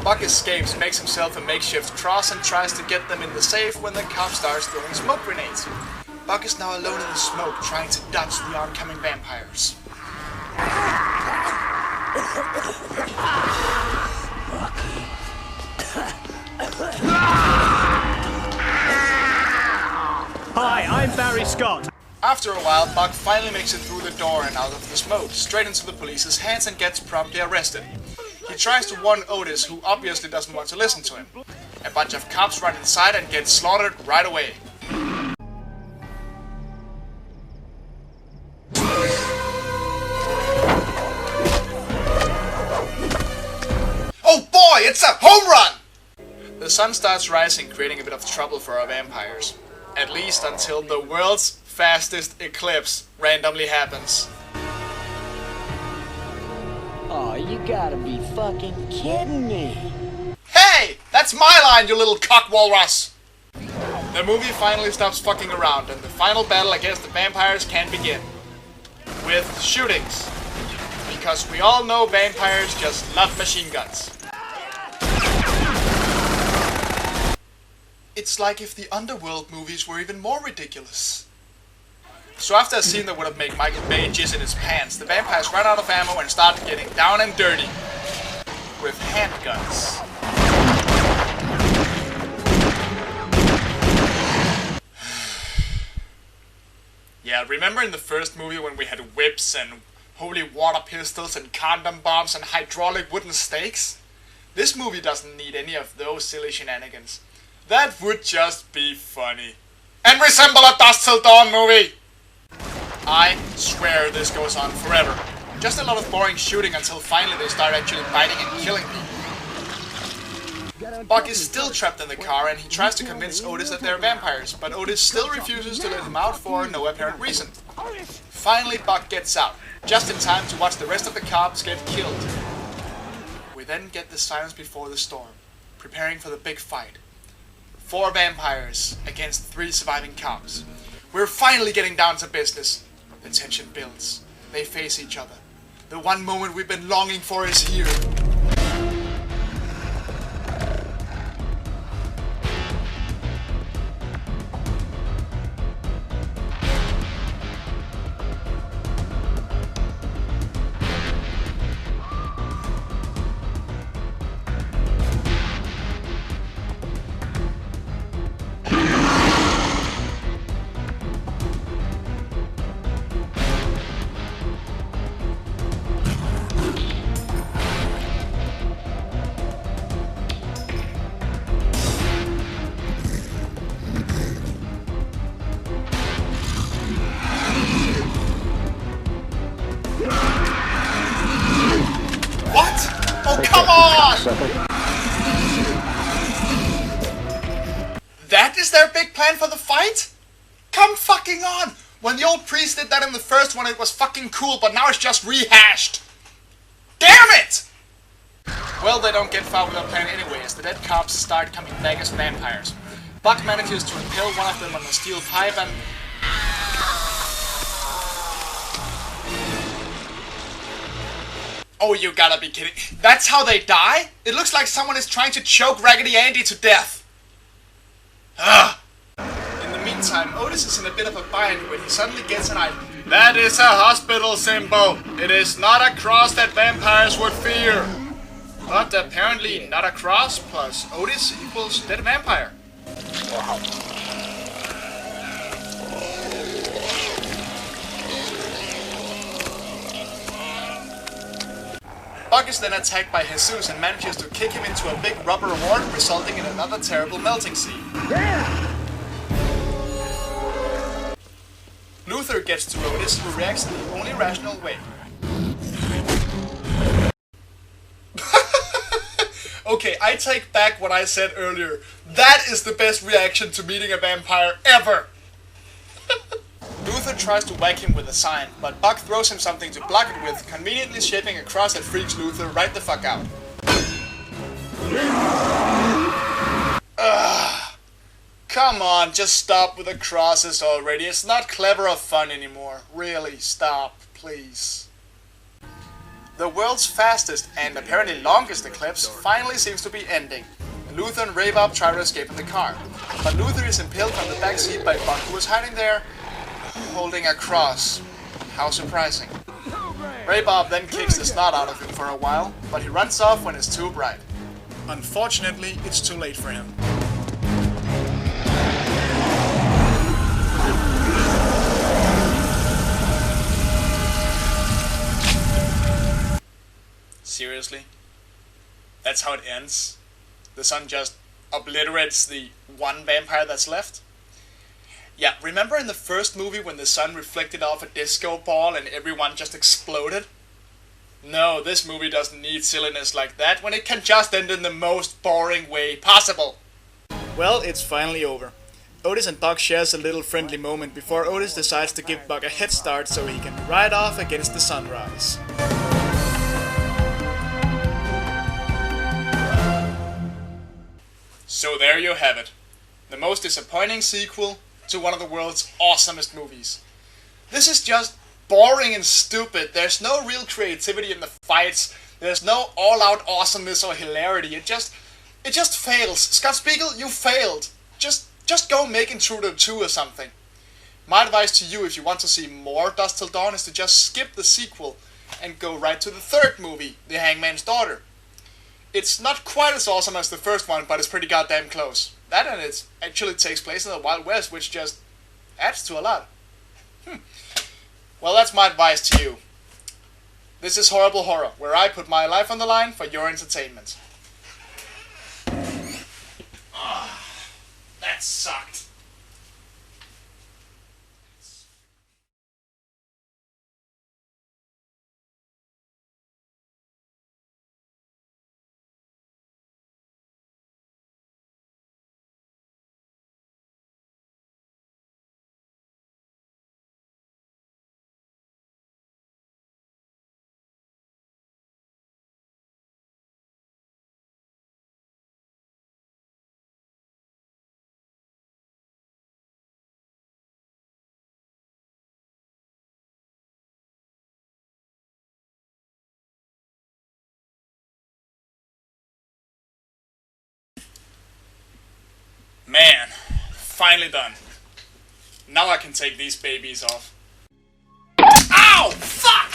Buck escapes, makes himself a makeshift cross, and tries to get them in the safe when the cop starts throwing smoke grenades. Buck is now alone in the smoke, trying to dodge the oncoming vampires. Hi, I'm Barry Scott. After a while, Buck finally makes it through the door and out of the smoke, straight into the police's hands, and gets promptly arrested. He tries to warn Otis, who obviously doesn't want to listen to him. A bunch of cops run inside and get slaughtered right away. Oh boy, it's a home run! The sun starts rising, creating a bit of trouble for our vampires. At least until the world's fastest eclipse randomly happens. Oh, you gotta be fucking kidding me. Hey! That's my line, you little cock walrus! The movie finally stops fucking around, and the final battle against the vampires can begin. With shootings. Because we all know vampires just love machine guns. It's like if the Underworld movies were even more ridiculous. So after a scene that would have made Michael Bay jizz in his pants, the vampires run out of ammo and start getting down and dirty. With handguns. Yeah, remember in the first movie when we had whips and holy water pistols and condom bombs and hydraulic wooden stakes? This movie doesn't need any of those silly shenanigans. That would just be funny. And resemble a Dusk Till Dawn movie! I swear this goes on forever. Just a lot of boring shooting until finally they start actually biting and killing people. Buck is still trapped in the car and he tries to convince Otis that they're vampires, but Otis still refuses to let him out for no apparent reason. Finally, Buck gets out, just in time to watch the rest of the cops get killed. We then get the silence before the storm, preparing for the big fight. 4 vampires against 3 surviving cops. We're finally getting down to business. The tension builds. They face each other. The one moment we've been longing for is here. Come on! That is their big plan for the fight? Come fucking on! When the old priest did that in the first one, it was fucking cool, but now it's just rehashed. Damn it! Well, they don't get far with their plan anyway, as the dead cops start coming back as vampires. Buck manages to impale one of them on a steel pipe and... Oh, you gotta be kidding. That's how they die? It looks like someone is trying to choke Raggedy Andy to death. Ugh. In the meantime, Otis is in a bit of a bind when he suddenly gets an idea. That is a hospital symbol. It is not a cross that vampires would fear. But apparently not a cross plus Otis equals dead vampire. Buck is then attacked by Jesus and manages to kick him into a big rubber wart, resulting in another terrible melting scene. Luther gets to Otis, who reacts the only rational way. Okay, I take back what I said earlier. That is the best reaction to meeting a vampire ever! Luther tries to whack him with a sign, but Buck throws him something to block it with, conveniently shaping a cross that freaks Luther right the fuck out. Ugh. Come on, just stop with the crosses already. It's not clever or fun anymore. Really, stop, please. The world's fastest and apparently longest eclipse finally seems to be ending. Luther and Ray-Bob try to escape in the car, but Luther is impaled from the back seat by Buck, who is hiding there, holding a cross. How surprising. Ray-Bob then kicks the snot out of him for a while, but he runs off when it's too bright. Unfortunately, it's too late for him. Seriously? That's how it ends? The sun just obliterates the one vampire that's left? Yeah, remember in the first movie when the sun reflected off a disco ball and everyone just exploded? No, this movie doesn't need silliness like that when it can just end in the most boring way possible. Well, it's finally over. Otis and Buck shares a little friendly moment before Otis decides to give Buck a head start so he can ride off against the sunrise. So there you have it. The most disappointing sequel to one of the world's awesomest movies. This is just boring and stupid. There's no real creativity in the fights. There's no all-out awesomeness or hilarity. It just fails. Scott Spiegel, you failed. Just go make Intruder 2 or something. My advice to you if you want to see more Dusk Till Dawn is to just skip the sequel and go right to the third movie, The Hangman's Daughter. It's not quite as awesome as the first one, but it's pretty goddamn close. That and it actually takes place in the Wild West, which just adds to a lot. Well, that's my advice to you. This is Horrible Horror, where I put my life on the line for your entertainment. That sucked. Man, finally done. Now I can take these babies off. Ow! Fuck!